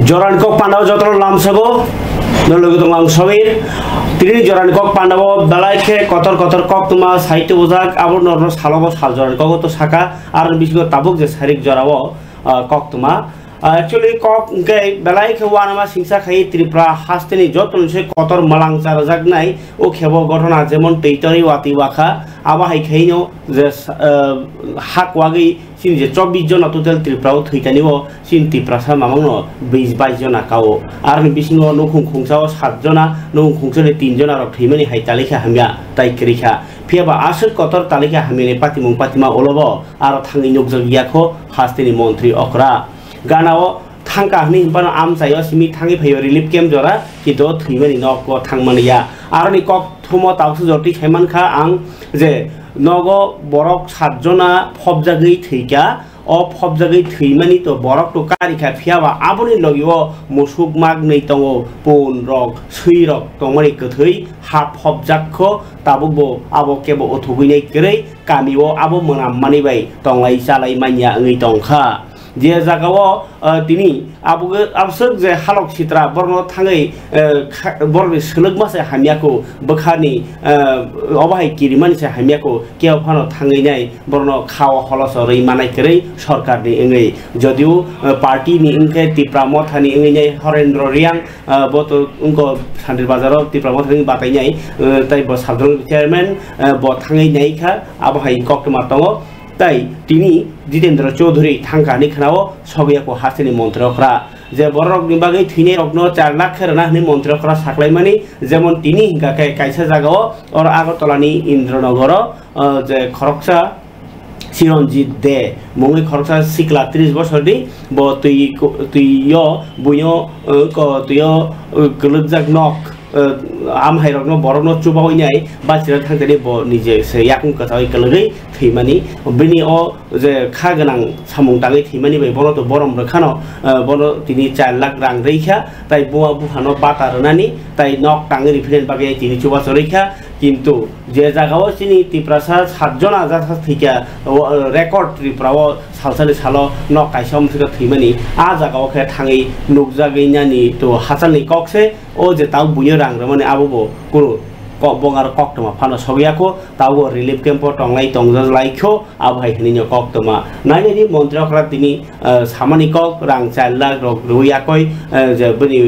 Joran Kok Pandaw Jotro Lamsago, no Lugutung Savir, Three Joran Kok Pandaw, Balake, Kotor Kok Tuma, Saito Uzak, Abu Norros Halabos Haljoran Kogo to Saka, Arabisco Tabuk, the Sarik Joravo, Kok Tuma. Actually, Kok Gay, Balake, Wanama, Sinsa Hai, Tripra, Hastini, Jotun, Kotor Malang Sarazagnai, Okebo Gotona, Zemon, Territory, Watiwaka, Abahikano, the Hakwagi. Sin je 24 John total Tripra Hitaniwo sin Tiprasa Mamono 22 John akao arni bisingo nokung khungsao 7 jona nokung khungsone 3 jona rok thimani hai talika hamya tai krikha phiaba asuk kotor talika hamene patimung patima olobo aro thangi nokjog yakho hastini mantri okra ganao thangka hni himpano amsayo simi thangi phayo relief camp jora kido thimani nokko thangmaniya arni kok thumo tawsu joti khaimankha ang je Nogo Borok Sajona Pobjagi Tika or Pobjagi Trimani to Borok to Karika Fiava Aboni Logio Musuk Magnetongo Bone Rock Sui Rock Tomari Kutui Hap Hobjako Tabubo Abo Kebo Otubine Gray Kamio Abo Mona Money Tongai Salai Mania Nitongha Dia Zagawa Dini Abu Absurd the Halok Chitra Borno Tangai Boris Lugmas Hamiako Bakani Obai Kirimanis Hamiako Kiopano Tangai Borno Kawa Holosori Manakere Shortcut the Inge Jodu Party ni Inke Tipramotani Inge Horendro Riang Boto Unko Sandri Bazaro Tipramotin Batayai Type of Sadron Chairman Botangai Naika Abai Kokmatongo তাই তিনি জিতেন্দ্র চৌধুরী থাঙ্কানি খানাও সবিয়াকো হাসিনি মন্ত্রকরা যে বড় বিভাগে থিনে রগ্ন 4 লাখ রানা হনি মন্ত্রকরা সাকলাইমানি যেমন তিনি গাকে কাইসা জাগাও আর আগরতলানি ইন্দ্রনগর যে খরকসা চিরঞ্জিত দে মঙ্গি খরকসা সিকলা 30 বছর দি ব তুইয় বুইয় তুইয় গলজাক knock am hai rok no borok no chubawi nai bachira thangtani bo nije se yakung kathai kalgai thimani bini o je khaganang samung tangai thimani bai bono to borom rakhano bono tini 4 lakh rang reikha tai buwa buhano bata ranani tai nok tangai referent bagai tini chuba soreikha কিন্তু যে জায়গাও চিনি তিপ্রাসা 7 জন আজাথা থিকা record ত্রিপ্রাও সালসালি সালো ন কাইসম থেকে থিমানি আ জায়গাও খে থাঙ্গি নুকজাগৈনানি তো হাসানি ককসে ও যে তাও বুয়ে রাং মানে আবো কোন বঙ্গার কক্তমা ফানো সবিয়াকো তাও রিলিফ ক্যাম্প টংলাই টংজা লাইখো আবহাই হনিনি কক্তমা নাইনি মন্ত্রকরা তিনি সামানি কক রাং 4 লাখ রক রুইয়াকই যে বনি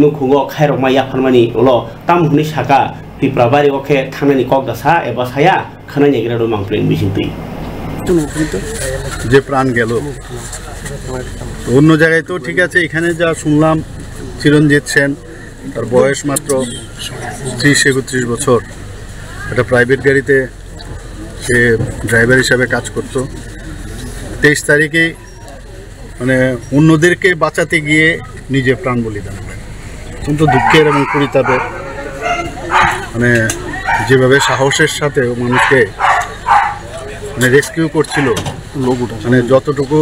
নুখুঙ্গো খাইরমাইয়া ফানমানি ওলো তাম হনি সাকা Tiprabari oke থানানি কক দাসা এবা ছায়া খানানি গেরাডো মাংপ্লেন বিচিন্তি যে প্রাণ গেল অন্য জায়গায় তো ঠিক আছে এখানে যা শুনলাম চিরঞ্জিত সেন তার বয়স মাত্র 30-31 বছর একটা প্রাইভেট গাড়িতে সে ড্রাইভার হিসেবে কাজ করত 23 তারিখে মানে অন্যদেরকে বাঁচাতে গিয়ে নিজে প্রাণ বলিদান করেন কিন্তু দুঃখের এবং পরিতাপের মানে যেভাবে সাহসের সাথে মানুষকে মানে রেস্কিউ করছিল মানে যতটুকু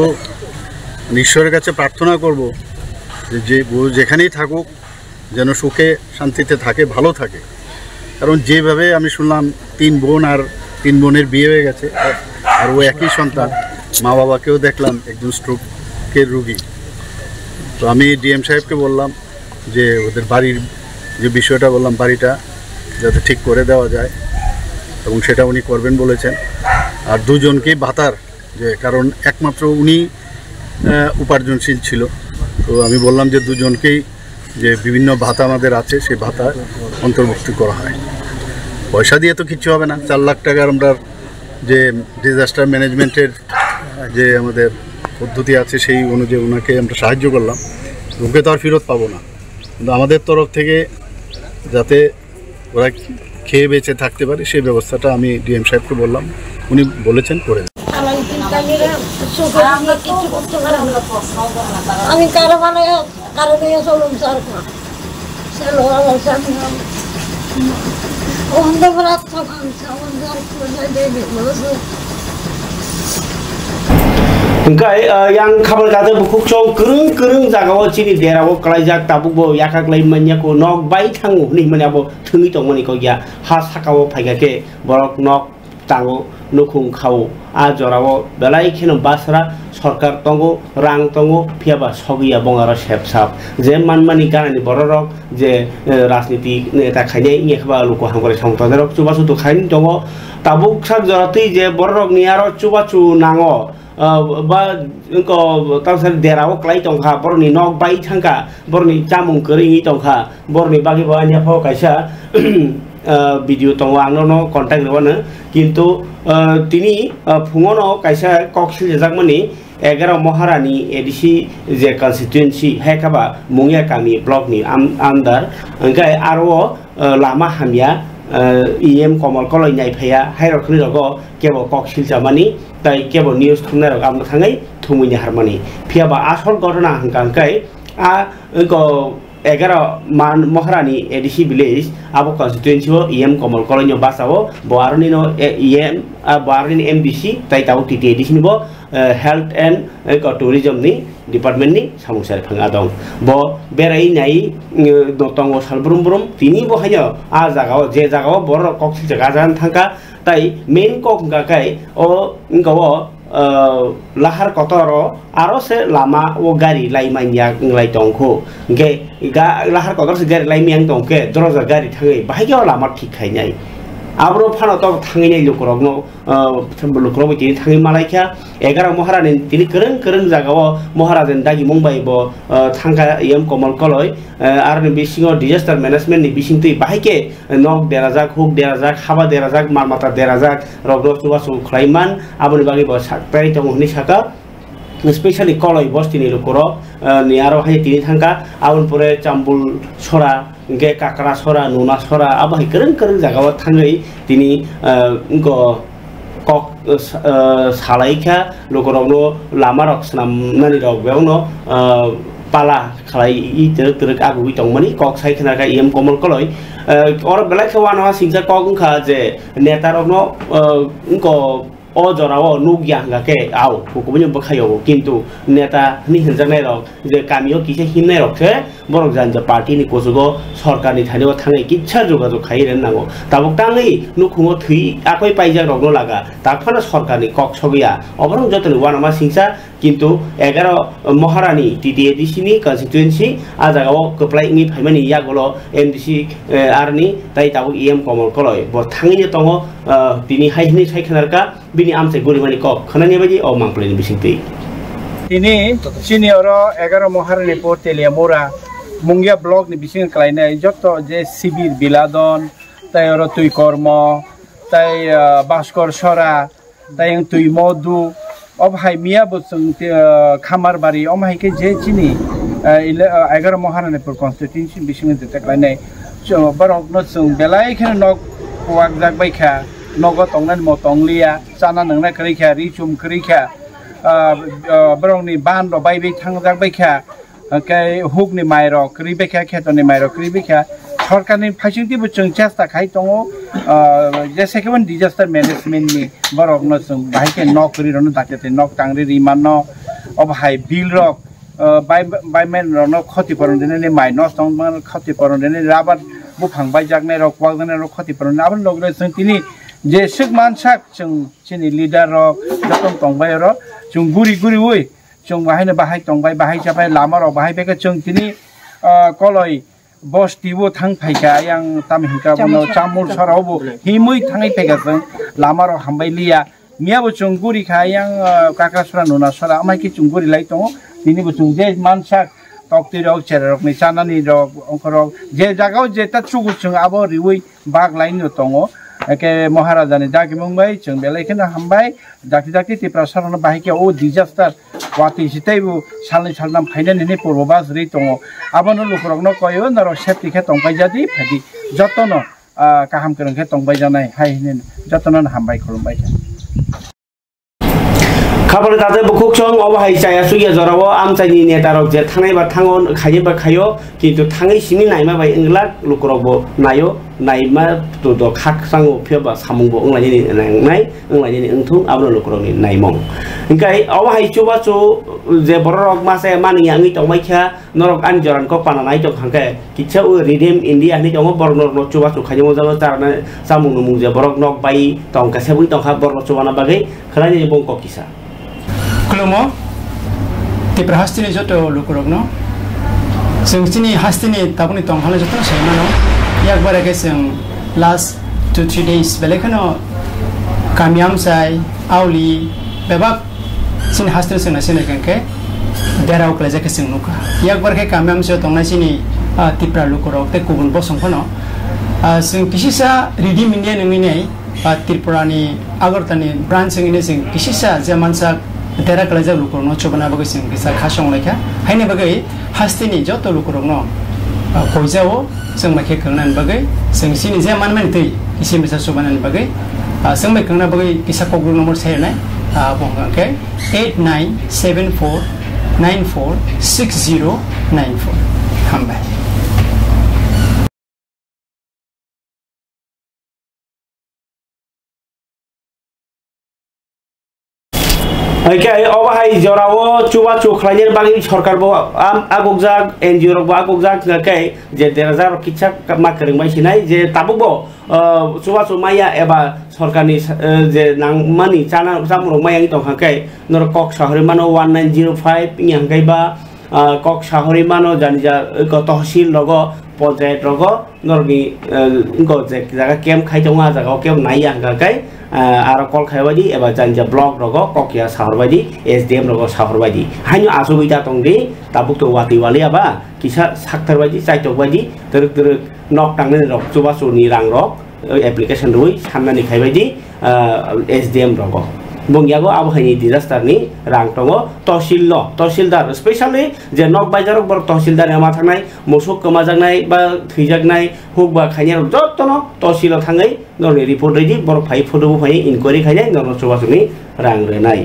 ঈশ্বরের কাছে প্রার্থনা করব যে যেখানেই থাকুক যেন সুখে শান্তিতে থাকে ভালো থাকে কারণ যেভাবে আমি শুনলাম 3 বোন আর 3 বোনের বিয়ে হয়ে গেছে আর ও একই সন্তান মা বাবাকেও দেখলাম একজন স্ট্রোকের রোগী তো আমি ডিএম সাহেবকে বললাম যে ওদের বাড়ির যে বিষয়টা বললাম বাড়িটা যাতে ঠিক করে দেওয়া যায় এবং সেটা উনি করবেন বলেছেন আর দুজনকেই ভাতার যে কারণ একমাত্র উনি উপার্জনশীল ছিল তো আমি বললাম যে দুজনকেই যে বিভিন্ন ভাতা আমাদের আছে সেই ভাতা অন্তর্ভুক্ত করা হয় পয়সা দিয়ে তো কিছু হবে না 4 লাখ টাকার আমরা যে ডিজাস্টার ম্যানেজমেন্টের যে আমাদের পদ্ধতি আছে সেই অনুযায়ী ওনাকে আমরা সাহায্য করলাম ওকে তো আর ফেরত পাবো না কিন্তু আমাদের তরফ থেকে যাতে ওরা খেয়ে বেঁচে থাকতে পারে সেই ব্যবস্থাটা আমি ডিএম সাহেবকে বললাম উনি বলেছেন করে দেন আমি কারণে চলুন সরকার Engkai yang kabar kata bukuk cong kereng jagawo cini derawo kalajak tabuk bo yakak lai manyako nok bai thangu ni manyabo thungi tong mani ko ya ha sakawo phaigake borok nok tango nukhung khao a jorao belai kheno basra সরকার তঙ্গো রাং তঙ্গো ফিয়াবা সগিয়া বঙ্গার সেপসাপ যে মানমানি গানানি বড়রক যে রাজনীতি নেতা খাইনে ইয়েখবা লোক হাঙ্গরে সংতাদেরক চুবাচু তো খাইনি দङ তাবুক সাক জরাতেই যে বড়রক near চুবাচু নাঙো বা তার দেরাও ক্লাই টংখা বরনি নক বাই থাঙ্কা বরনি চামুং করিङि টংখা বরনি বাকি বানিয়া ফাও কাইসা ভিডিও दङ आंनो कन्टेक्ट लेबानो किन्तु तिनी फुङावनो कायसा कक्सिल जाकमानि 11 महारानी एडिसि जे कन्स्टिट्युएन्सि हेकाबा मुंगिया गामि ब्लकनि आन्दार ओंखाय आरो लामा हामिया इएम कमल कलय नायफाया हायरखनि रग केबो कक्सिल जामानि ताइ केबो निउज थुमनाय रग आमनो थाङै थुमुनि हारमानि फियाबा आसल घटना हंकांकाय आ 11 महारानी एडिसि विलेज आबो कन्स्टिट्युएन्सि इएम कमल कलय बासावो बारनि नो इएम बारनि एमडीसी ताइ ताव टिटि एडिसि निबो हेल्थ एंड टूरिज्म नि डिपार्टमेंट नि सामुसार फंगा दं बो बेराय नाय दतंग सालब्रुम ब्रुम तिनि बहाय आ जागाव जे जागाव बर कक्सिल जागा जान थांका ताइ मेन कक गाकाय ओ इंगाव लाहार कतर आरो से लामा वो गाड़ी लाइमानिया लाइ दंखो गे लाहार कतर से गाड़ी लाइमियां दंके दरजा गाड़ी थाङै बाहायगाव लामा ठीक खायनाय आब्रो फानो तो थाङैनाय लोकरगनो लोकरबो तिनि थाङै मालायखा 11 महारानी तिनि करं करं जागाव महाराजन दागि मुंबाइ बो थांगा एम कमल कलय आरो बिसिङाव डिजास्टार मैनेजमेंट नि बिसिंतै बाहायके नक देराजाक हुक देराजाक हाबा देराजाक मालमाता देराजाक रगनो सुवासु खलाइमान आबोनि बागै बो साकतारि दङ हनि साका स्पेशली कलय बस्तिनि लोकर नियारो हाय तिनि थांगा आउन परे चाम्बुल सरा गे काकरा सरा नुना सरा आबाय करं करं जागाव थाङै तिनि कक सालायखा लोकरावनो लामा रक्सनामनानि रग बेयावनो पाला खालाय इ तरक तरक आगुइ दंमानि कक सायखनाका एम कमल कलय और बेलाखा वानहा सिंसा कक खा जे नेता रगनो ओ जराव नुगिया हंगाके आव हुकुमनि बखायो किन्तु नेता नि हनजानाय रक जे गामियाव किसे हिमनाय रकसे बरक जानजा पार्टीनि कोजुगो सरकारनि थानियाव थाङै किच्छा जोगाजोग खाइरेन नांगौ ताबुक ताङै नुखुङो थुइ आखै पाइजा रगनो लागा ताफाना सरकारनि कक सगिया अबरं जतन वानमा सिंसा किन्तु 11 महारानी टिटिएडिसिनि कन्स्टिट्युएन्सि आ जागाव कप्लाइनि फाइमानि यागलो एमडीसी आरनि ताइ ताबुक एम कमल कलय ब थाङैनि दङ तिनि हाइनि सायखनारका बिनि आमसे गुरिमानि कक खनानि बायदि अ मांप्लेनि बिसिंतै तिनि सिनियर 11 महारानी पोर्टेलिया मोरा मुंगिया ब्लक नि बिसिं क्लाइनाय जत जे शिबिर बिलादन ताइ और तुइ कर्म ताइ भास्कर सरा ताइ तुइ मधु अब हाय मिया बसं खामारबारि अमायके जे चिनि 11 महारानी पर कन्स्टिट्युएन्सि बिसिं देते क्लाइनाय बरक न जों बेलाय खेन नक वाक जाक बायखा नग तंगनान म तंगलिया चाना नंना करिखा रिचुम करिखा बरंनि बान र बायबे थांजाक बायखा कै हुकनि माइरो करिबेखा खेतनि माइरो करिबेखा सरकारनि फाइसिंतिबो जों चेष्टा खाइ दङ जेसेकेबन डिजास्टार मैनेजमेंटनि बरक न जों बाहायके नक करिरनो दाकेते नक तांग्रि रिमान अब हाय बिल रक बायमेन रन खति परनदेने माइ नस्तंगमान खति परनदेने राबार बुफां बायजाकने रक वागने रक खति परन आबन लगले जों तिनि जे सिक मानसाक जों चिनि लिडार रक जतन तंबाय र जों गुरि गुरि वइ जों बाहायनो बाहाय तंबाय बाहाय जाबाय लामा र बाहाय बेके जों तिनि कलय बस्तिबो थां फाइका आं तामहिका बनो चामुल सरावबो हिमै थाङै फाइका जों लामा र हामबाय लिया मियाबो जों गुरि खायां काकासरा नुना सरा अमायके जों गुरि लाइ दङ तिनिबो जों जे मानसाक तक्ति रक चेरक नि चानानि रक अंखरक जे जागाव जे ता चुगु जों आबो रिवै बाग लाइन दङ एके महाराजानि दागि मुंबाय जों बेलायखनो हामबाय दाखि दाखि तिप्रासारन बाहायके ओ डिजास्टार वाति सितैबो सालनि सालनाम फाइनानि पूर्वबास रि दङ आबनो लोकरकनो कयो नर सेफ्टि खे तंबाय जादि फादि जतन काहाम करंखे तंबाय जानाय हाय जतन हामबाय खुलुमबाय খাবারে তাতে খুব চং অবহাই চায়া সুইয়া জরাবো আমচাইনি নেতারক যে থানাই বা থাঙো খাইয়ে বা খাইও কিন্তু থাঙै সিনি নাইমা বাই इंग्लाक लुकरबो नायो नाइमा तो द खाक सांगो फेबा सामुंबो अंलायनि नांनाय अंलायनि ओंथु आबनो लुकरनि नाइमं इंकाय अबहाय चुबा चु जे बररक मासे मानि आंनि तंमाइखा नरक आनि जरान को पाना नाय तो खांके किछा उ रिडेम इंडिया नि तंगो बरनर न चुबा चु खाइमो जाबो तारना सामुं नुमुं जे बरक नक बाय तंका सेबुइ तंखा बरन चुबाना बागै खलानि बंक किसा खुलुमो तिप्रा हास्तिनि जतो लुकरकनो जोंनि हास्तिनि ताबुनि तंखाले जतो सैमानो yakbara ke जों last 2-3 days belekano kamiam sai auli bebak sin hastin sena sena kanke derau kleja ke जों nuka yakbar ke kamiam se tongna sini tipra lukorok te kubun bosong kono जों kisisa redeem india ningini tripurani agartani branch ngini जों kisisa jamansa dera kleja lukorno chobana bagai जों kisa khasong lekha haine bagai hastini joto lukorokno koijao जों माखे खांनान बागै जों सिनि जे मानमान तै इसे मेसा सुबानान बागै जों माखे खांना बागै किसा कग्रु नम्बर सेरनाय बंगांके 8974946094 हामबाय Okay, अबहाय जरावो चुबा चुखलायनि बागै सरकारबो आगोगजाक एनजिअ रकबो आगोगजाक नाकै जे 1000 किछा माकरिंबाय सिनाय जे ताबुबो चुबा चुमाया एबा सरकारनि जे नांमानि चाना जामुरक मायानि दंखाकै नर कक शहर मानो 1905 इंगांकै बा कक शहर मानो जानिजा तहसील लग पंचायत रग नरनि इंगो जे जागा केम खाइजोंआ जागा केम नाया गाकै आरो कल खायबादि एबा जानिजा ब्लक रग ककिया शहरबादि एसडीएम रग शहरबादि हाइनो आसुबिदा दंदि ताबुक वाति वालियाबा किसा साक्तारबादि चाइटकबादि तरक तरक नक टांगने रग चुबासुनि रां रग एप्लिकेशन रुइ साननानि खायबादि एसडीएम रग बंगियागो आबहावानि डिजास्टारनि रां दङ तहसिलदार स्पेशली जे नक बाजारक बर तहसिलदार मा थांनाय मोसौ गोमाजानाय बा थैजागनाय हुक बा खायनाय जतन तहसिलाव थाङै नरनि रिपर्ट रेडि बर फाइ फटोबो फाइ इनक्वायरि खायनाय नर चुबासुनि रां रेनाय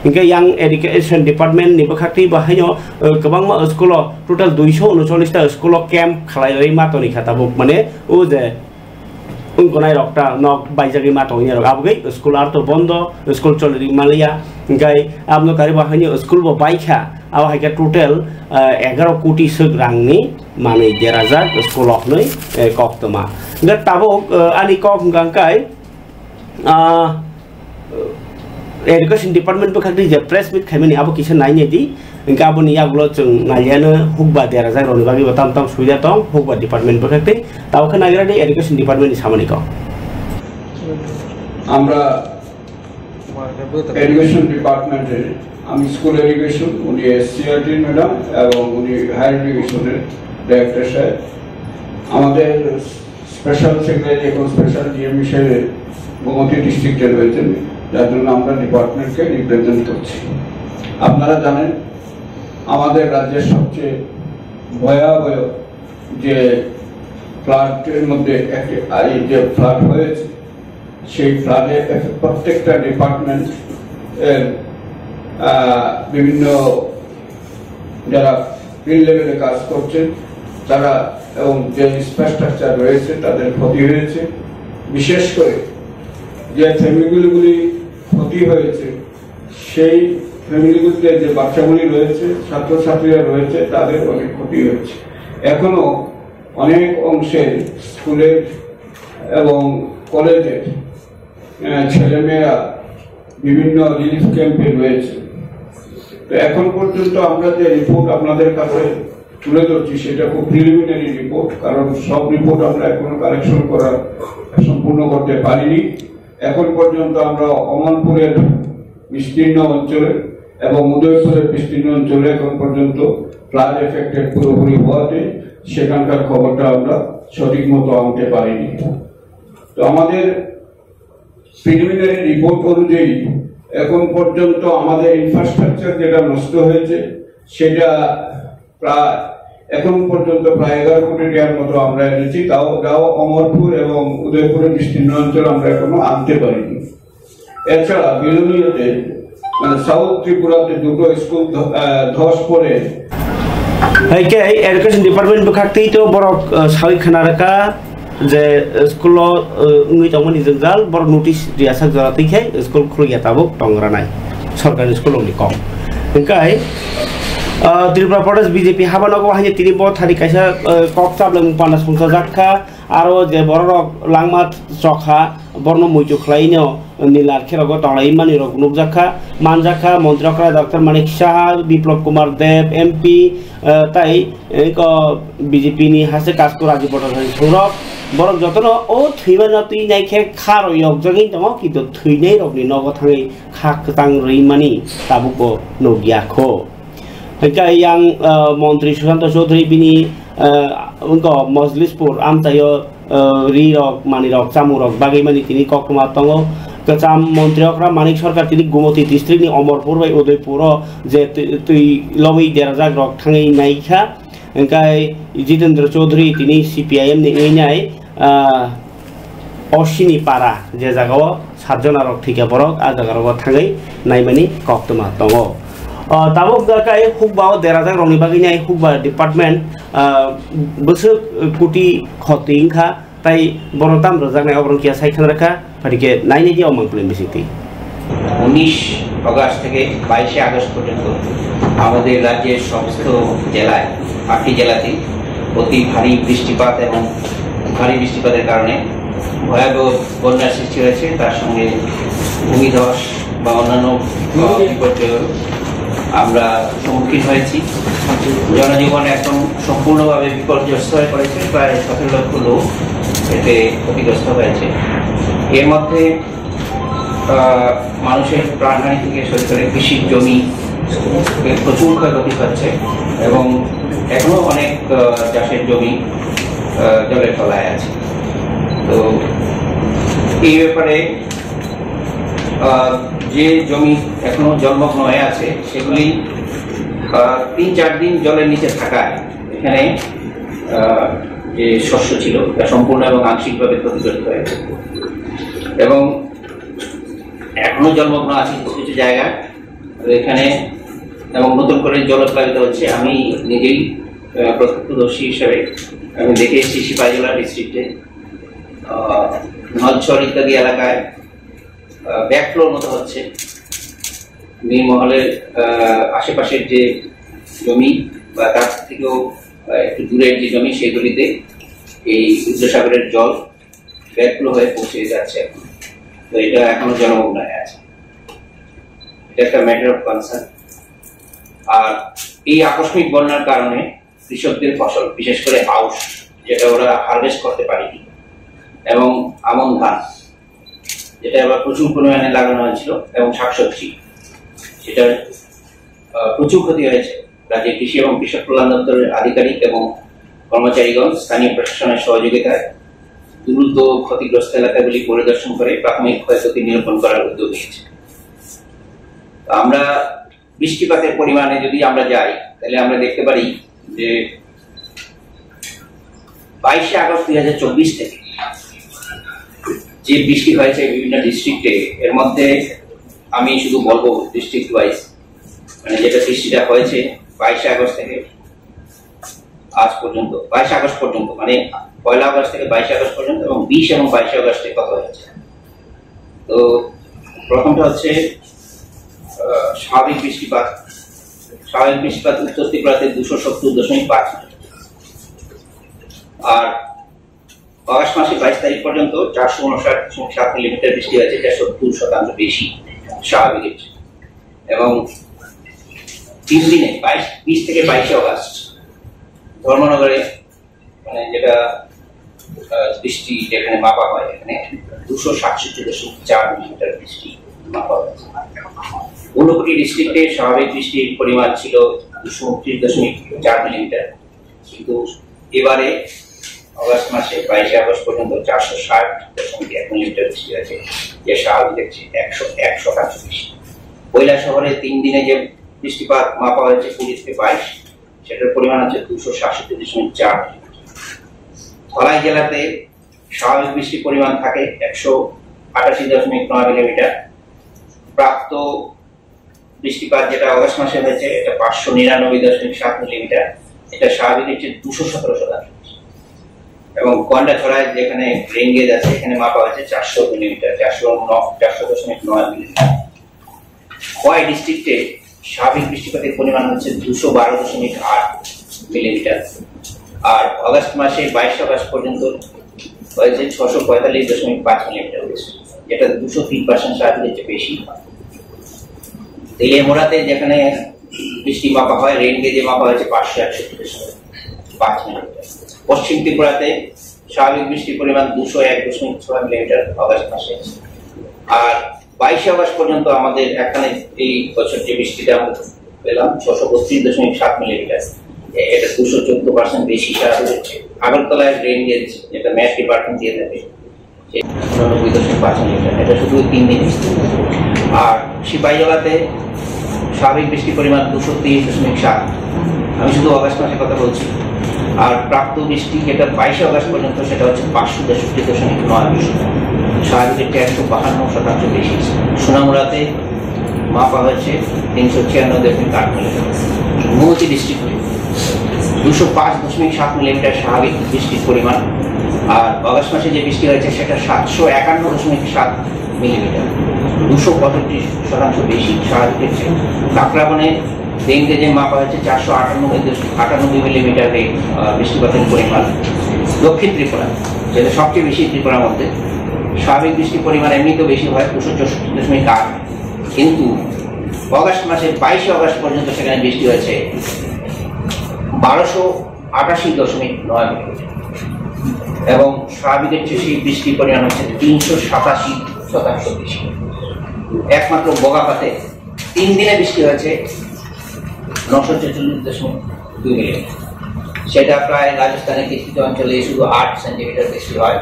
इनके यां एडुकेशन डिपार्टमेंट नि बखाक्ति बाहायनो गोबां स्कुलाव टोटल 239 टा स्कुलाव केम्प खालायनाय मातनि खाताबो माने ओ जे उनको नाय रक्ता नक बाइजागि मातोनि रक आबगै स्कुल आर तो बन्द स्कुल चलरि मालिया गाय आबनो कारि बाहायनि स्कुल बो बाइखा आव हाइका टोटल 11 कोटी सग रांनि माने 10000 स्कुल अफनै कक्तमा ग ताबो आनि कक गांकाय एडुकेशन डिपार्टमेंट बखाक्ति जे प्रेस मिट खाइमानि आबो किसा नायनि दि इनका आबो नि यागलो जों नायानो हुकबा 10000 रनि बागै बताम ताम सुबिदा दं हुकबा डिपार्टमेंट बखाक्ति ताव खा नागिरानि एडुकेशन डिपार्टमेंट नि सामानिखौ আমরা এডুকেশন ডিপার্টমেন্টে আমি স্কুল এডুকেশন উনি এসসিআরটি ম্যাডাম এবং উনি হায়ার এডুকেশনের ডাইরেক্টর সাহেব আমাদের স্পেশাল সেক্রেটারি এবং স্পেশাল ডিএম হিসেবে গোমতী ডিস্ট্রিক্টে রয়েছেন যার জন্য আমরা ডিপার্টমেন্টকে রিপ্রেজেন্ট করছি আপনারা জানেন আমাদের রাজ্যের সবচেয়ে ভয়াবহ যে ফ্লাডের মধ্যে একটি যে ফ্লাড হয়েছে সেই ফ্লাডে প্রত্যেকটা ডিপার্টমেন্ট বিভিন্ন যারা ফিল্ড লেভেলে কাজ করছেন তারা এবং যে ইনফ্রাস্ট্রাকচার রয়েছে তাদের ক্ষতি হয়েছে বিশেষ করে যে ফ্যামিলিগুলি ক্ষতি হয়েছে সেই ফ্যামিলিগুলিতে যে বাচ্চাগুলি রয়েছে ছাত্রছাত্রীরা রয়েছে তাদের অনেক ক্ষতি হয়েছে এখনো অনেক অংশে স্কুলের এবং কলেজের ছেলেমেয়েরা বিভিন্ন রিলিফ ক্যাম্পে রয়েছে তো এখন পর্যন্ত আমরা যে রিপোর্ট আপনাদের কাছে তুলে ধরছি সেটা খুব প্রিলিমিনারি রিপোর্ট কারণ সব রিপোর্ট আমরা এখনো কালেকশন করা সম্পূর্ণ করতে পারিনি এখন পর্যন্ত আমরা অমনপুরের বিস্তীর্ণ অঞ্চলে এবং উদয়পুরের বিস্তীর্ণ অঞ্চলে এখন পর্যন্ত ফ্লাড এফেক্টেড পুরোপুরি হওয়াতে সেখানকার খবরটা আমরা সঠিক মতো আনতে পারিনি তো আমাদের প্রিলিমিনারি রিপোর্ট অনুযায়ী এখন পর্যন্ত আমাদের ইনফ্রাস্ট্রাকচার যেটা নষ্ট হয়েছে সেটা প্রায় এখন পর্যন্ত প্রায় 11 কোটি টাকার মতো আমরা এনেছি তাও অমরপুর এবং উদয়পুরের বিস্তীর্ণ অঞ্চল আমরা এখনো আনতে পারিনি এছাড়া বিলোনিয়াতে মানে সাউথ ত্রিপুরাতে দুটো স্কুল ধস পড়ে হাইকে এডুকেশন ডিপার্টমেন্ট বখাক্তি তো বড় সাউই খানারকা যে স্কুল উই তমনি জঞ্জাল বড় নোটিস রিয়াসাক জরাতেই খাই স্কুল খুলিয়া তাবক টংরা নাই সরকারি স্কুল অনলি কম হাইকাই ত্রিপুরা প্রদেশ বিজেপি হাবানগো হানি তিনি ব থারি কাইসা কক চাবলং পানা সংসা জাখা আরো যে বড় লাংমাত চখা বর্ণ মৈচু খ্লাইনো নীলার খেরগো তলাই মানি rock নুকজাখা মানজাখা মন্ত্রকরা doctor Manik Saha Biplab Kumar Deb MP তাই বিজেপি নি হাসে কাজকো রাজি পটর সৌরভ বরং যতন ও থৈবানো তুই নাইখে খার ইয়ক জগিন দङ কিন্তু থৈনাই রকনি নগ থাङै খাক তাং রैमानि ताबुको नगियाखो yang Menteri Susanto Chaudhary bini unko Mojlispur amtayo rirok manirok samurok bagaimana tini kokma tongo kecam Menteri okra Manik Sarkar tini Gumoti district ni Omorpur bai Udaipur je tui lomi derajak rok thangai naikha engkai Jitendra Chaudhary tini CPIM ni ngai Oshini para je jagao satjona rok thika borok a jagarok thangai naimani koktoma tongo তাবক জায়গায় হুকবাও দেরাজাক রংনি বাগিনাই হুকবা department বছর কোটি খতিংখা তাই বড় দাম রজাকনাই অবরংকিয়া সাইখান রাখা ফাটিকে নাইনে যে অমাংকুলেন বেশিতি 19 August থেকে 22 আগস্ট পর্যন্ত আমাদের রাজ্যের সমস্ত জেলায় 8টি জেলাতে অতি ভারী বৃষ্টিপাত এবং ভারী বৃষ্টিপাতের কারণে ভয়াবহ বন্যার সৃষ্টি হয়েছে তার সঙ্গে ভূমিধস বা অন্যান্য বিপর্যয় আমরা সম্মুখীন হয়েছি জনজীবন একদম সম্পূর্ণভাবে বিপর্যস্ত হয়ে পড়েছে প্রায় 17 লক্ষ লোক এতে ক্ষতিগ্রস্ত হয়েছে এর মধ্যে মানুষের প্রাণহানি থেকে শুরু করে কৃষি জমি প্রচুর ক্ষয়ক্ষতি হচ্ছে এবং এখনো অনেক চাষের জমি জলের তলায় আছে তো এই ব্যাপারে যে জমি এখনো জলমগ্ন হয়ে আছে সেগুলি 3-4 দিন জলের নিচে থাকায় এখানে যে শস্য ছিল তা সম্পূর্ণ এবং আংশিকভাবে ক্ষতিগ্রস্ত হয়েছে এবং এখনো জলমগ্ন আছে কিছু জায়গায় এখানে এবং নতুন করে জলপ্লাবিত হচ্ছে আমি নিজেই প্রত্যক্ষদর্শী হিসেবে আমি দেখে এসেছি সিপাহীজলা ডিস্ট্রিক্টে নলছড় ইত্যাদি এলাকায় ব্যাকফ্লোর মতো হচ্ছে নীলমহলের আশেপাশের যে জমি বা তার থেকেও একটু দূরের যে জমি সেগুলিতে এই রুদ্রসাগরের জল ব্যাকফ্লো হয়ে পৌঁছে যাচ্ছে তো এটা এখনো জনমগ্ন হয়ে আছে এটা একটা ম্যাটার অফ কনসার্ন আর এই আকস্মিক বন্যার কারণে কৃষকদের ফসল বিশেষ করে আউশ যেটা ওরা হারভেস্ট করতে পারেনি এবং আমন ধান যেটা আবার প্রচুর পরিমাণে লাগানো হয়েছিল এবং শাকসবজি সেটার প্রচুর ক্ষতি হয়েছে রাজ্যের কৃষি এবং কৃষক কল্যাণ দপ্তরের আধিকারিক এবং কর্মচারীগণ স্থানীয় প্রশাসনের সহযোগিতায় দ্রুত ক্ষতিগ্রস্ত এলাকাগুলি পরিদর্শন করে প্রাথমিক ক্ষয়ক্ষতি নিরূপণ করার উদ্যোগ নিয়েছে আমরা বৃষ্টিপাতের পরিমাণে যদি আমরা যাই তাহলে আমরা দেখতে পারি যে 22 আগস্ট 2024 থেকে যে বৃষ্টি হয়েছে বিভিন্ন ডিস্ট্রিক্টে এর মধ্যে আমি শুধু বলবো ডিস্ট্রিক্ট ওয়াইজ মানে যেটা বৃষ্টিটা হয়েছে 22 আগস্ট থেকে আজ পর্যন্ত 22 আগস্ট পর্যন্ত মানে 1 আগস্ট থেকে 22 আগস্ট পর্যন্ত এবং 20 এবং 22 আগস্টে কত হয়েছে তো প্রথমটা হচ্ছে স্বাভাবিক বৃষ্টিপাত উত্তর ত্রিপুরাতে 270.5 আর আগস্ট মাসে 22 তারিখ পর্যন্ত 459.7 মিলিমিটার বৃষ্টি হয়েছে, যা 70% বেশি স্বাভাবিকের এবং 3 দিনে 20 থেকে 22 আগস্ট ধর্মনগরে মানে যেটা বৃষ্টি যেখানে মাপা হয় এখানে 267.4 মিলিমিটার বৃষ্টি মাপা হয়েছে। ঊনকোটি ডিস্ট্রিক্টে স্বাভাবিক বৃষ্টির পরিমাণ ছিল 229.4 মিলিমিটার, কিন্তু এবারে আগস্ট মাসে 22 আগস্ট পর্যন্ত 460.1 মিলিমিটার বৃষ্টি হয়েছে, যা স্বাভাবিকের চেয়ে 101% বেশি। কৈলা শহরে 3 দিনে যে বৃষ্টিপাত মাপা হয়েছে 20 থেকে 22, সেটার পরিমাণ হচ্ছে 267.4 মিলিমিটার। ধলাই জেলাতে স্বাভাবিক বৃষ্টির পরিমাণ থাকে 188.9 মিলিমিটার, প্রাপ্ত বৃষ্টিপাত যেটা অগস্ট মাসে হয়েছে এটা 599.7 মিলিমিটার, এটা স্বাভাবিকের চেয়ে 217%। এবং গন্ডাছড়ায় যেখানে রেইন গেজ আছে এখানে মাপা হয়েছে 400 মিলিমিটার, 400.9 মিলিমিটার। খোয়াই ডিস্ট্রিক্টে স্বাভাবিক বৃষ্টিপাতের পরিমাণ হচ্ছে 212.8 মিলিমিটার। আর অগস্ট মাসে 22 অগস্ট পর্যন্ত হয়েছে 645.5 মিলিমিটার হয়েছে, যেটা 203% স্বাভাবিকের চেয়ে বেশি। তেলিয়ামোড়াতে যেখানে বৃষ্টি মাপা হয় রেইন গেজে মাপা হয়েছে 561.5 মিলিমিটার। পশ্চিম ত্রিপুরাতে স্বাভাবিক বৃষ্টির পরিমাণ 201.6 মিলিমিটার অগস্ট মাসে। আর 22 অগস্ট পর্যন্ত আমাদের এখানে এই বছর যে বৃষ্টিটা আমরা পেলাম 632.7 মিলিমিটার, এটা 214% বেশি স্বাভাবিকের চেয়ে। আগরতলায় রেইন গেজ যেটা ম্যাট ডিপার্টমেন্ট দিয়ে থাকে 99.5 মিলিমিটার, এটা শুধু 3 দিন। আর সিপাহীজলাতে স্বাভাবিক বৃষ্টির পরিমাণ 230.7, আমি শুধু অগস্ট মাসের কথা বলছি। আর প্রাপ্ত বৃষ্টি যেটা 22 অগস্ট পর্যন্ত সেটা হচ্ছে 563.9 মিলিমিটার, স্বাভাবিকের চেয়ে 152% বেশি। সোনামুড়াতে মাপা হয়েছে 396.8 মিলিমিটার। মৌচি ডিস্ট্রিক্টে 205.7 মিলিমিটার স্বাভাবিক বৃষ্টির পরিমাণ। আর অগস্ট মাসে যে বৃষ্টি হয়েছে সেটা 751.7 মিলিমিটার, 265% বেশি স্বাভাবিকের চেয়ে। কাকরাবনে রেইন গেজে মাপা হয়েছে 498 মিলিমিটার বৃষ্টিপাতের পরিমাণ। দক্ষিণ ত্রিপুরা যেটা সবচেয়ে বেশি ত্রিপুরার মধ্যে স্বাভাবিক বৃষ্টির পরিমাণ এমনিতেও বেশি হয় 264.8, কিন্তু অগস্ট মাসে 22 অগস্ট পর্যন্ত সেখানে বৃষ্টি হয়েছে 1288.9 মিলিমিটার, এবং স্বাভাবিকের চেয়ে সেই বৃষ্টির পরিমাণ হচ্ছে 387% বেশি। একমাত্র বগাপাতে 3 দিনে বৃষ্টি হয়েছে 944.2 মিলিমিটার, সেটা প্রায় রাজস্থানের কিছু অঞ্চলে শুধু 8 সেন্টিমিটার বৃষ্টি হয়।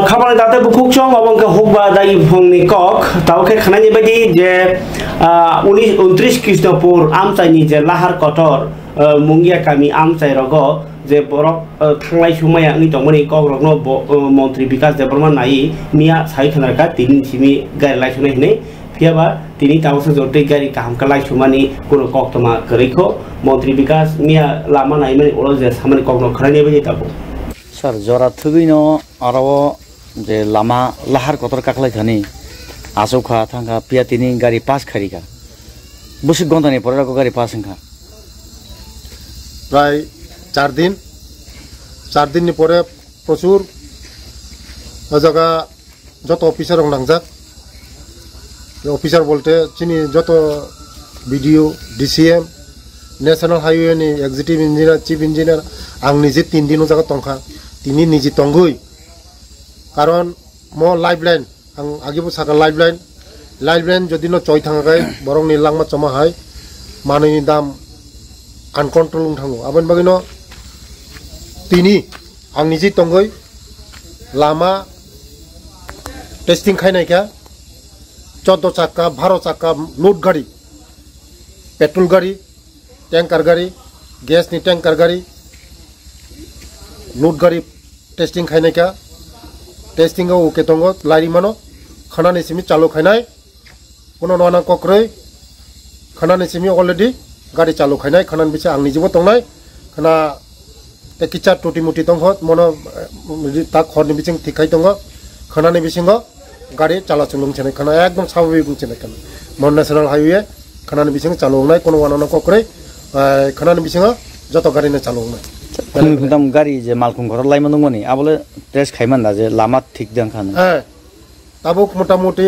খাবার দাতে বুকুকচং অবংকে হুকবা দাই ভংনি কক তাওকে খানানি বাদি যে 29 কৃষ্ণপুর আমচাইনি যে লাহার কটর মুঙ্গিয়া কামি আমচাই রগ যে বরফ থাंलाय सुमाया नि तंमनि कग्रगनो मन्त्री विकास देवबर्मा नाई मिया साइ थनारका तिनि सिमि गारि लाइसुनाय हिनै फियाबा तिनि तावसे जटे गारि कामका लाइसुमानि कोनो कक्तमा करैखो मन्त्री विकास मिया लामा नाइमानि ओलो जे सामानि कग्नो खरानि बायदि ताबो सर जरा थगैनो आरो जे लामा लाहार कतर काखलाय थानि आसौखा थांखा पिया तिनि गारि पास खारिका बुसि गन्दानि परेराको गारि पास हंखा প্রায় 4 দিন পরে প্রচুর জায়গা যত অফিসার নাংজাক অফিসার বলতে চিনি যত বিডিও ডিসিএম ন্যাশনাল হাইওয়ে नि এক্সিকিউটিভ ইঞ্জিনিয়ার চিফ ইঞ্জিনিয়ার आं নিজে 3 দিন জায়গা তংখা তিনি নিজে তঙ্গই কারণ ম লাইফলাইন आं আগেবো সাকা লাইফলাইন যদি ন চয় থাঙ্গাই বরং নিলাংমা চমা হয় মাননি দাম আনকন্ট্রোল थाङो आबन बागैनो तिनि आं निजे तंगै लामा टेस्टिं खायनायखा 14 चाका 12 चाका लोड गाड़ी पेट्रोल गाड़ी टैंकार गाड़ी गैस नि टैंकार गाड़ी लोड गाड़ी टेस्टिं खायनायखा टेस्टिंग ओके तंगो लारि मानो खानानि सिमि चालु खायनाय कोनो नना कक्रै खानानि सिमि अलरेडी गाड़ी चालू खायनाय खानानि बिसे आं निजेबो तंनाय खाना किचा टुटी मुटी दंग मन ता खरनि बिसिं थिखाय दंग खानानि बिसिंग गाड़ी चालाचुं लंचेनाय खाना एकदम स्वाभाविक बुंचेनाय खाना मन नेशनल हाईवे खानानि बिसिं चालुनाय कोनो वानाना कक्रै खानानि बिसिं जत गाड़ी ने चालुनाय खुंदम गाड़ी जे मालखुं घर लाइमान दंमोनि आबले टेस्ट खायमान दा जे लामा ठीक दं खाना ताबुक मोटा मोटी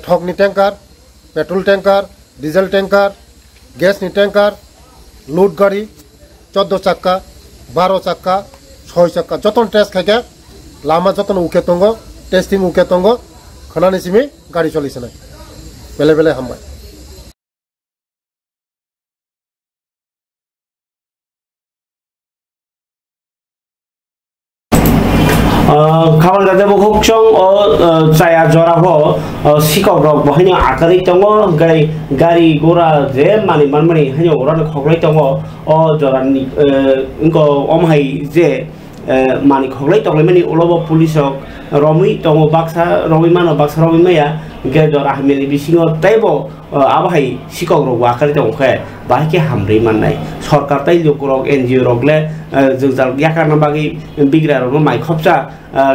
ठगनि टैंकार पेट्रोल टैंकार डिजेल टैंकार गैस नि टैंकार लोड गाड़ी 14 चाका 12 चाका 6 चाका जतन टेस्ट खायके लामा जतन उके तंगो टेस्टिंग उके तंगो खानानि सिमि गाड़ी चलिसनाय बेले बेले हामबाय खाबार दाते बुकुकचं ओ चाया जरा हो सिकक रक बहायनो आकारि तंगो गारि गोरा जे मानि मानमानि हायनो ओरानो खगलाय तंगो ओ जरानि इनको अमहाय जे मानि खगलाय तंगलाय मानि ओलबो पुलिसक रमै तंगो बाक्सा रमै मानो बाक्सा रमै माया इनके जर आहमेनि बिसिङाव तैबो आबाहाय सिकक रग आखारि दंखे बाहायके हामरै माननाय सरकार तै लोक रग एनजिओ रगले जों जाल याकारना बागै बिग्रा रग माइ खपसा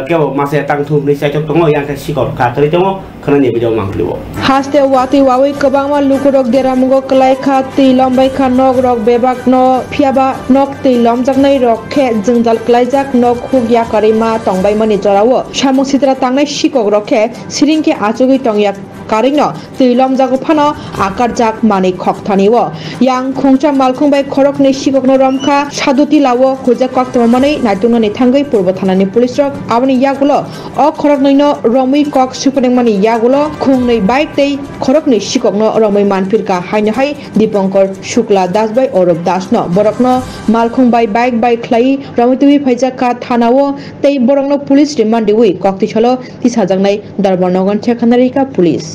केबो मासे तांथुनि साइटक दङ याके सिकक खाखरि दङ खनानि बिदियाव मांखलिबो हास्ते वाति वावै गोबांमा लुकुरक देरामुगो कलायखा दै लम्बायखा नग रग बेबाक न फियाबा नग दै लमजाकनाय रखे जोंजाल कलायजाक नग हुग याकारिमा तंबायमानि जरावो सामुं सिद्रा तांनाय सिकक रखे सिरिंके आचुगै तंयाक कारिनो दै लमजागो फानो आकार जाक मानि खकथानिवो यां खुंचा मालखुंबाय खरकनि सिककनो रमखा सादुति लावो खुजा कक्तमानै नायतुननि थांगै पूर्व थानानि पुलिस रक आबनि यागुलो अ खरकनैनो रमै कक सुपनेंमानि यागुलो खुंनै बाइक दै खरकनि सिककनो रमै मानफिरका हायनहाय दीपंकर शुक्ला दासबाय अरब दासनो बरकनो मालखुंबाय बाइक बाइक ख्लाई रमैतुबि फाइजाका थानावो तै बरकनो पुलिस रिमान्ड दिवै कक्ति छलो तिसाजांनाय दरबारनगन ठेखानारिका पुलिस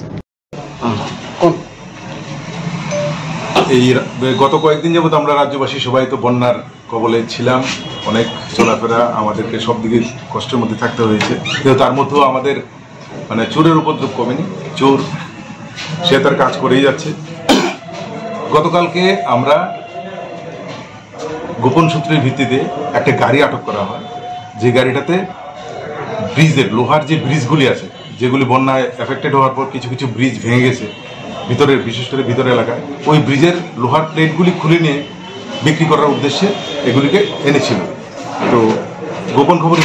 এই গত কয়েকদিন যাবত আমরা রাজ্যবাসী সবাই তো বন্যার কবলে ছিলাম অনেক চলাফেরা আমাদেরকে সব দিকে কষ্টের মধ্যে থাকতে হয়েছে কিন্তু তার মধ্যেও আমাদের মানে চোরের উপদ্রব কমেনি চোর সে তার কাজ করেই যাচ্ছে গতকালকে আমরা গোপন সূত্রের ভিত্তিতে একটা গাড়ি আটক করা হয় যে গাড়িটাতে ব্রিজের লোহার যে ব্রিজগুলি আছে যেগুলি বন্যায় এফেক্টেড হওয়ার পর কিছু কিছু ব্রিজ ভেঙে গেছে ভিতরে বিশেষ করে ভিতরের এলাকায় ওই ব্রিজের লোহার প্লেটগুলি খুলে নিয়ে বিক্রি করার উদ্দেশ্যে এগুলিকে এনেছিল তো গোপন খবর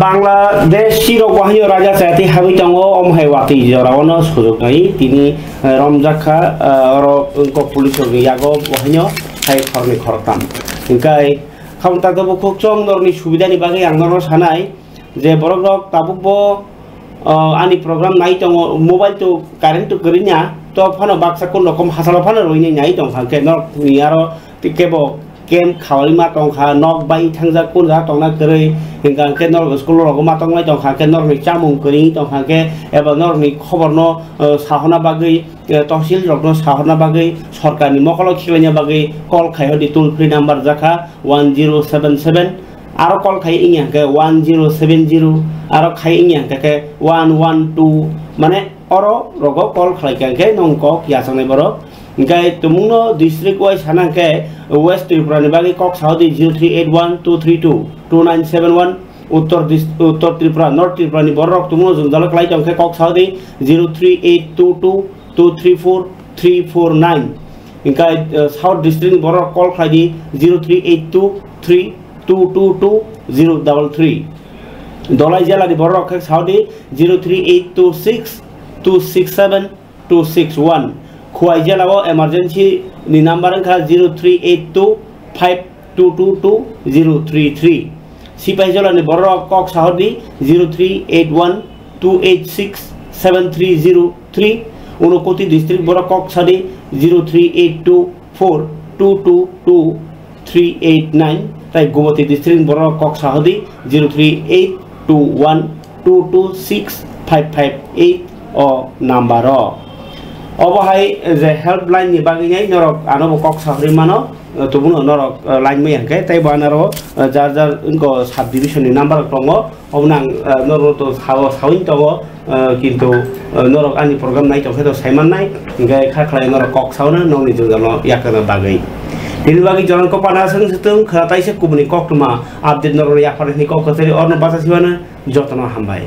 বাংলাদেশ চিরক ওয়াহিনী রাজা চাইতে হাবি দङ অমহাই ওয়াতি জরাवनो সুযোগ নাই তিনি রমজাখা আর পুলিশ ইয়াগো ওয়াহিনী হাই খরনি খরতাম ইনকাই খামতা তো খুব চংদরনি সুবিধাनि बागै आंनर सानाय जे बरक रक ताबुकबो आनि प्रग्राम नाय दङ मोबाइल तो कारेन्ट तो गरिना तो फानो बाक्सा कोन रकम हासाला फानो रोइनि नाय दङ खाके नक नियारो तिकेबो केम खावै मा दङ खा नक बाय थांजा कोन जा दङना गरै हिंगा के नर स्कुल रक मा दङ दङ खाके नर नि चामुं गरि दङ खाके एबा नर नि खबर न साहना बागै तहसिल रकनो साहना बागै सरकारनि मकल खिलायनि बागै कल खायो दि टोल फ्री नम्बर जाखा 1077 आरो कल खाई इन्या के 1070 आरो खाई इन्या के 112 माने अरो रगो कल खाई के नंक कियासने बरो गाय तुमुनो डिस्ट्रिक्ट वाइज हाना के वेस्ट त्रिपुरा नि बागै कक साउदी 038123229771 उत्तर त्रिपुरा नॉर्थ त्रिपुरा नि बरक तुमुनो जंजाल खाई के कक साउदी 0382234349 इनका साउथ डिस्ट्रिक्ट बरक कल खाई 0382322033 दलाई जिला नि बरक साउदी 038262672661 खुआई जिलाव इमरजेंसी नि नम्बर का 0382522033 सिपाही जिला नि बरक कक साउदी 0381286730 उनकोटी डिस्ट्रिक्ट बरक कक साउदी 038242222389 ताई गुमती डिस्ट्रिक्ट बरक कक साउदी 0382122655 ओ नम्बर अबहाय जे हेल्पलाइन नि बागै नरक आनबो कक साहरि मानो तुबुनो नरक लाइन मै हंके ताई बानारो जार जार इनको सब डिविजन नि नम्बर दङ अबनां नरो तो साविन दङ किन्तु नरक आनि प्रग्राम नाय तखे तो साइमान नाय गय खाखलाय नरक कक सावनो ननि जोगानो याकनो बागै दिनि बागै जनको पाना संसतों खराताइसे कुबनि ककमा अपडेट नरो याफारनि कक कचेरी अर्न बासा सिवानो जतन हामबाय।